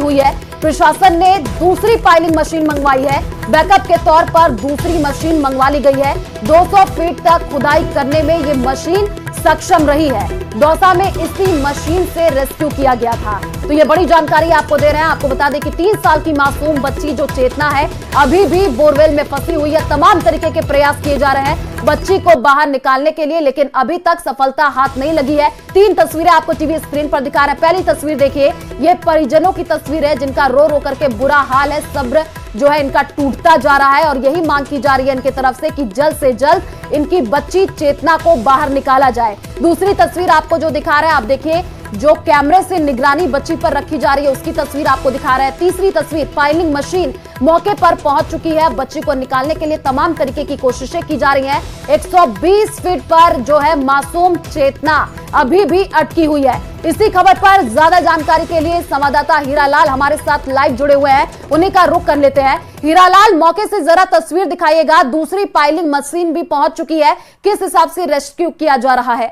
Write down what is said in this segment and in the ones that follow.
हुई है। प्रशासन ने दूसरी पाइलिंग मशीन मंगवाई है। बैकअप के तौर पर दूसरी मशीन मंगवा ली गई है। 200 फीट तक खुदाई करने में ये मशीन सक्षम रही है। दौसा में इसी मशीन से रेस्क्यू किया गया था। तो ये बड़ी जानकारी आपको दे रहे हैं। आपको बता दें कि 3 साल की मासूम बच्ची जो चेतना है अभी भी बोरवेल में फंसी हुई है। तमाम तरीके के प्रयास किए जा रहे हैं बच्ची को बाहर निकालने के लिए, लेकिन अभी तक सफलता हाथ नहीं लगी है। 3 तस्वीरें आपको टीवी स्क्रीन पर दिखा रहे हैं। पहली तस्वीर देखिए, ये परिजनों की तस्वीर है जिनका रो रो करके बुरा हाल है। सब्र जो है इनका टूटता जा रहा है और यही मांग की जा रही है इनके तरफ से कि जल्द से जल्द इनकी बच्ची चेतना को बाहर निकाला जाए। दूसरी तस्वीर आपको जो दिखा रहा है, आप देखिए, जो कैमरे से निगरानी बच्ची पर रखी जा रही है उसकी तस्वीर आपको दिखा रहा है। तीसरी तस्वीर, पाइलिंग मशीन मौके पर पहुंच चुकी है। बच्ची को निकालने के लिए तमाम तरीके की कोशिशें की जा रही हैं। 120 फीट पर जो है मासूम चेतना अभी भी अटकी हुई है। इसी खबर पर ज्यादा जानकारी के लिए संवाददाता हीरालाल हमारे साथ लाइव जुड़े हुए हैं, उन्हीं का रुख कर लेते हैं। हीरालाल, मौके से जरा तस्वीर दिखाइएगा। दूसरी पाइलिंग मशीन भी पहुंच चुकी है, किस हिसाब से रेस्क्यू किया जा रहा है?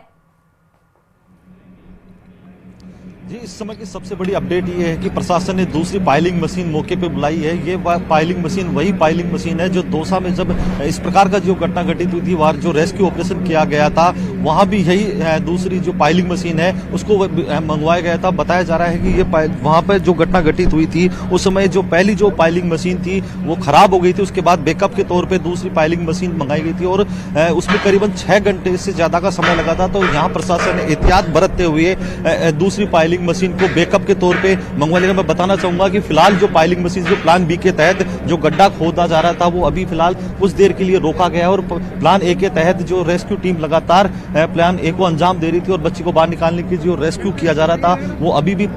जी, इस समय की सबसे बड़ी अपडेट ये है कि प्रशासन ने दूसरी पाइलिंग मशीन मौके पे बुलाई है। ये पाइलिंग मशीन वही पाइलिंग मशीन है जो दौसा में जब इस प्रकार का जो घटना घटित हुई थी, वहां जो रेस्क्यू ऑपरेशन किया गया था, वहां भी यही दूसरी जो पाइलिंग मशीन है उसको मंगवाया गया था। बताया जा रहा है कि ये वहां पर जो घटना घटित हुई थी उस समय जो पहली जो पाइलिंग मशीन थी वो खराब हो गई थी। उसके बाद बैकअप के तौर पर दूसरी पाइलिंग मशीन मंगाई गई थी और उसमें करीबन 6 घंटे से ज्यादा का समय लगा था। तो यहाँ प्रशासन ने एहतियात बरतते हुए दूसरी पाइलिंग मशीन को बैकअप के तौर पे मंगवा लेगा। मैं बताना चाहूंगा कि फिलहाल जो पाइलिंग मशीन जो प्लान बी के तहत जो गड्ढा खोदा जा रहा था वो अभी फिलहाल कुछ देर के लिए रोका गया है और प्लान ए के तहत जो रेस्क्यू टीम लगातार प्लान ए को अंजाम दे रही थी और बच्ची को बाहर निकालने की जो रेस्क्यू किया जा रहा था वो अभी भी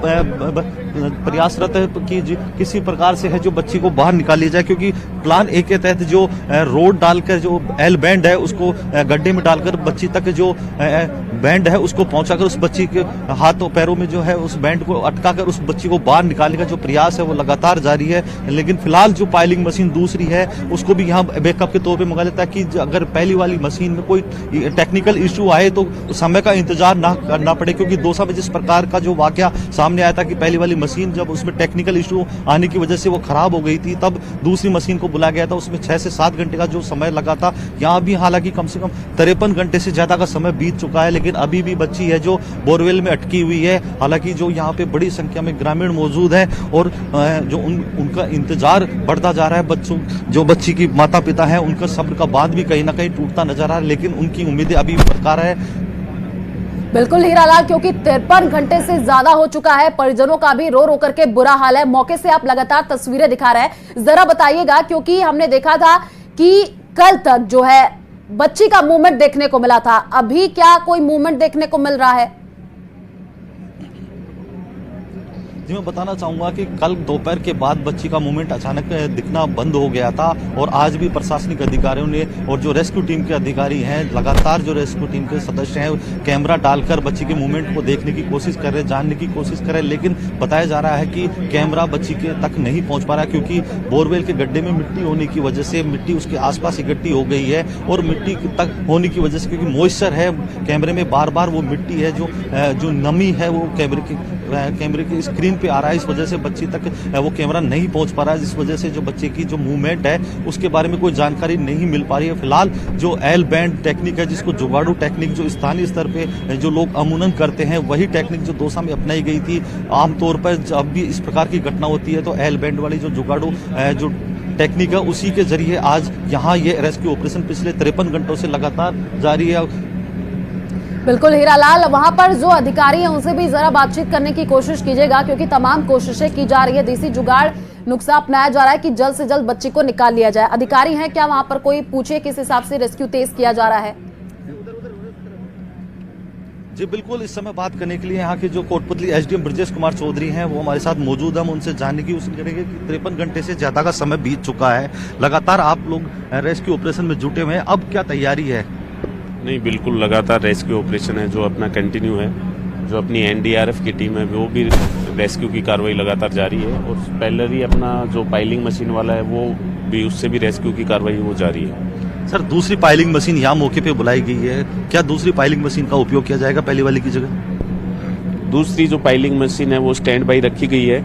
प्रयासरत है कि किसी प्रकार से है जो बच्ची को बाहर निकाल लिया जाए, क्योंकि प्लान ए के तहत जो रोड डालकर जो एल बैंड है उसको गड्ढे में डालकर बच्ची तक जो बैंड है उसको पहुंचाकर उस बच्ची के हाथों पैरों में जो है उस बैंड को अटकाकर उस बच्ची को बाहर निकालने का जो प्रयास है वो लगातार जारी है। लेकिन फिलहाल जो पाइलिंग मशीन दूसरी है उसको भी यहाँ बैकअप के तौर पे मंगा लेता है कि अगर पहली वाली मशीन में कोई टेक्निकल इश्यू आए तो समय का इंतजार ना करना पड़े, क्योंकि दौसा में जिस प्रकार का जो वाकया सामने आया था कि पहली वाली मशीन जब उसमें टेक्निकल इश्यू आने की वजह से वो खराब हो गई थी, तब दूसरी मशीन को बुलाया गया था। उसमें 6 से 7 घंटे का जो समय लगा था। यहाँ भी हालांकि कम से कम 53 घंटे से ज्यादा का समय बीत चुका है, लेकिन अभी भी बच्ची है जो बोरवेल में अटकी हुई है। हालांकि जो यहाँ पे बड़ी संख्या में ग्रामीण मौजूद हैं और जो उनका इंतजार बढ़ता जा रहा है। बच्चों जो बच्ची की माता पिता हैं उनका सब्र का बांध भी कहीं ना कहीं टूटता नजर आ रहा है, लेकिन उनकी उम्मीदें अभी बरकरार है। बिल्कुल हीरालाल, क्योंकि 53 घंटे से ज्यादा हो चुका है। परिजनों का भी रो रो करके बुरा हाल है। मौके से आप लगातार तस्वीरें दिखा रहे हैं, जरा बताइएगा, क्योंकि हमने देखा था कि कल तक जो है बच्ची का मूवमेंट देखने को मिला था, अभी क्या कोई मूवमेंट देखने को मिल रहा है? जी, मैं बताना चाहूंगा कि कल दोपहर के बाद बच्ची का मूवमेंट अचानक दिखना बंद हो गया था और आज भी प्रशासनिक अधिकारियों ने और जो रेस्क्यू टीम के अधिकारी हैं लगातार जो रेस्क्यू टीम के सदस्य हैं कैमरा डालकर बच्ची के मूवमेंट को देखने की कोशिश कर रहे हैं, जानने की कोशिश कर रहे हैं। लेकिन बताया जा रहा है कि कैमरा बच्ची के तक नहीं पहुंच पा रहा, क्योंकि बोरवेल के गड्ढे में मिट्टी होने की वजह से मिट्टी उसके आसपास इकट्ठी हो गई है और मिट्टी तक होने की वजह से, क्योंकि मॉइस्चर है कैमरे में, बार बार वो मिट्टी है जो नमी है वो कैमरे की स्क्रीन पे आ रहा है। इस वजह से बच्ची तक वो कैमरा नहीं पहुंच पा रहा है, जिस वजह से जो बच्चे की जो मूवमेंट है उसके बारे में कोई जानकारी नहीं मिल पा रही है। फिलहाल जो एल बैंड टेक्निक है, जिसको जुगाड़ू टेक्निक जो स्थानीय स्तर पे जो लोग अमूनन करते हैं, वही टेक्निक जो दौसा में अपनाई गई थी। आमतौर पर जब भी इस प्रकार की घटना होती है तो एल बैंड वाली जो जुगाड़ू जो टेक्निक है उसी के जरिए आज यहाँ ये रेस्क्यू ऑपरेशन पिछले 53 घंटों से लगातार जारी है। बिल्कुल हीरालाल, वहां पर जो अधिकारी हैं उनसे भी जरा बातचीत करने की कोशिश कीजिएगा, क्योंकि तमाम कोशिशें की जा रही है, देसी जुगाड़ नुस्खा अपनाया जा रहा है कि जल्द से जल्द बच्ची को निकाल लिया जाए। अधिकारी हैं क्या वहां पर, कोई पूछे किस हिसाब से रेस्क्यू तेज किया जा रहा है? जी बिल्कुल, इस समय बात करने के लिए यहाँ के जो कोटपुतली एसडीएम ब्रजेश कुमार चौधरी हैं वो हमारे साथ मौजूद हैं। हम उनसे जानने की कोशिश करेंगे कि 53 घंटे से ज्यादा का समय बीत चुका है, लगातार आप लोग रेस्क्यू ऑपरेशन में जुटे हुए हैं, अब क्या तैयारी है? नहीं, बिल्कुल लगातार रेस्क्यू ऑपरेशन है जो अपना कंटिन्यू है। जो अपनी एनडीआरएफ की टीम है वो भी रेस्क्यू की कार्रवाई लगातार जारी है और पहले ही अपना जो पाइलिंग मशीन वाला है वो भी, उससे भी रेस्क्यू की कार्रवाई वो जारी है। सर, दूसरी पाइलिंग मशीन यहाँ मौके पे बुलाई गई है, क्या दूसरी पाइलिंग मशीन का उपयोग किया जाएगा पहली वाली की जगह? दूसरी जो पाइलिंग मशीन है वो स्टैंड बाई रखी गई है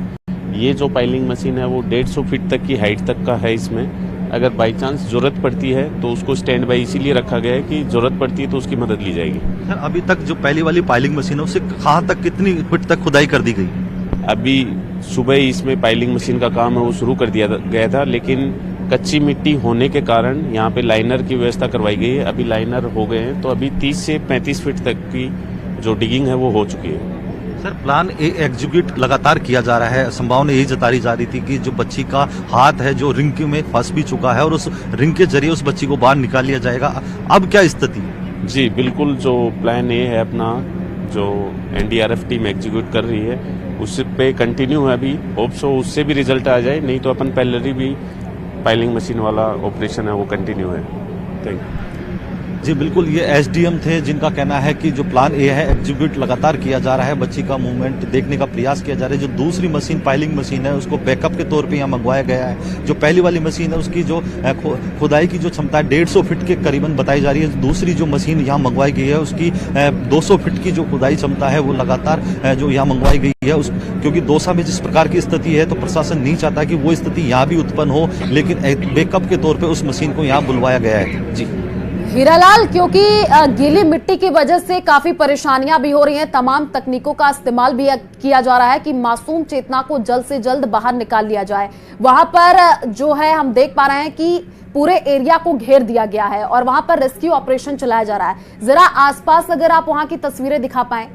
ये जो पाइलिंग मशीन है वो 150 फीट तक की हाइट तक का है। इसमें अगर बाई चांस जरूरत पड़ती है तो उसको स्टैंड बाई इसीलिए रखा गया है कि जरूरत पड़ती है तो उसकी मदद ली जाएगी। सर अभी तक जो पहली वाली पाइलिंग मशीन है उससे कहाँ तक कितनी फीट तक खुदाई कर दी गई? अभी सुबह ही इसमें पाइलिंग मशीन का काम है वो शुरू कर दिया गया था, लेकिन कच्ची मिट्टी होने के कारण यहाँ पे लाइनर की व्यवस्था करवाई गई है। अभी लाइनर हो गए हैं तो अभी 30 से 35 फीट तक की जो डिगिंग है वो हो चुकी है। सर प्लान ए एग्जीक्यूट लगातार किया जा रहा है। संभावना यही जताई जा रही थी कि जो बच्ची का हाथ है जो रिंग में फंस भी चुका है और उस रिंग के जरिए उस बच्ची को बाहर निकाल लिया जाएगा। अब क्या स्थिति? जी बिल्कुल, जो प्लान ए है अपना जो एनडीआरएफ टीम एग्जीक्यूट कर रही है उस पे कंटिन्यू है। अभी होप सो उससे भी रिजल्ट आ जाए, नहीं तो अपन पहले भी पाइलिंग मशीन वाला ऑपरेशन है वो कंटिन्यू है। Thank you. जी बिल्कुल, ये एसडीएम थे जिनका कहना है कि जो प्लान ए है एग्जीक्यूट लगातार किया जा रहा है। बच्ची का मूवमेंट देखने का प्रयास किया जा रहा है। जो दूसरी मशीन पाइलिंग मशीन है उसको बैकअप के तौर पे यहाँ मंगवाया गया है। जो पहली वाली मशीन है उसकी जो खुदाई की जो क्षमता है 150 फीट के करीबन बताई जा रही है। दूसरी जो मशीन यहाँ मंगवाई गई है उसकी 200 फीट की जो खुदाई क्षमता है वो लगातार जो यहाँ मंगवाई गई है। क्योंकि दौसा में जिस प्रकार की स्थिति है तो प्रशासन नहीं चाहता कि वो स्थिति यहाँ भी उत्पन्न हो, लेकिन बैकअप के तौर पर उस मशीन को यहाँ बुलवाया गया है। जी हीरालाल, क्योंकि गीली मिट्टी की वजह से काफी परेशानियां भी हो रही हैं, तमाम तकनीकों का इस्तेमाल भी किया जा रहा है कि मासूम चेतना को जल्द से जल्द बाहर निकाल लिया जाए। वहां पर जो है हम देख पा रहे हैं कि पूरे एरिया को घेर दिया गया है और वहां पर रेस्क्यू ऑपरेशन चलाया जा रहा है। जरा आसपास अगर आप वहां की तस्वीरें दिखा पाएं।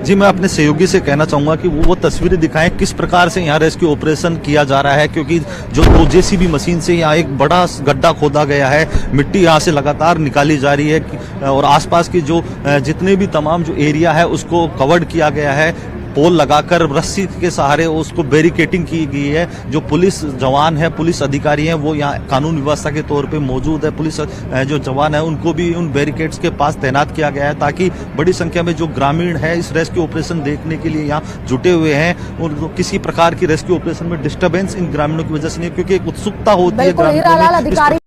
जी मैं अपने सहयोगी से कहना चाहूंगा कि वो तस्वीरें दिखाएं किस प्रकार से यहाँ रेस्क्यू ऑपरेशन किया जा रहा है, क्योंकि जो 2 जेसीबी मशीन से यहाँ एक बड़ा गड्ढा खोदा गया है, मिट्टी यहाँ से लगातार निकाली जा रही है और आसपास की जो जितने भी तमाम जो एरिया है उसको कवर्ड किया गया है। पोल लगाकर रस्सी के सहारे उसको बैरिकेटिंग की गई है। जो पुलिस जवान है, पुलिस अधिकारी हैं, वो यहाँ कानून व्यवस्था के तौर पे मौजूद है। पुलिस जो जवान है उनको भी उन बैरिकेड्स के पास तैनात किया गया है ताकि बड़ी संख्या में जो ग्रामीण है इस रेस्क्यू ऑपरेशन देखने के लिए यहाँ जुटे हुए हैं और किसी प्रकार की रेस्क्यू ऑपरेशन में डिस्टर्बेंस इन ग्रामीणों की वजह से नहीं, क्योंकि एक उत्सुकता होती है ग्रामीणों में।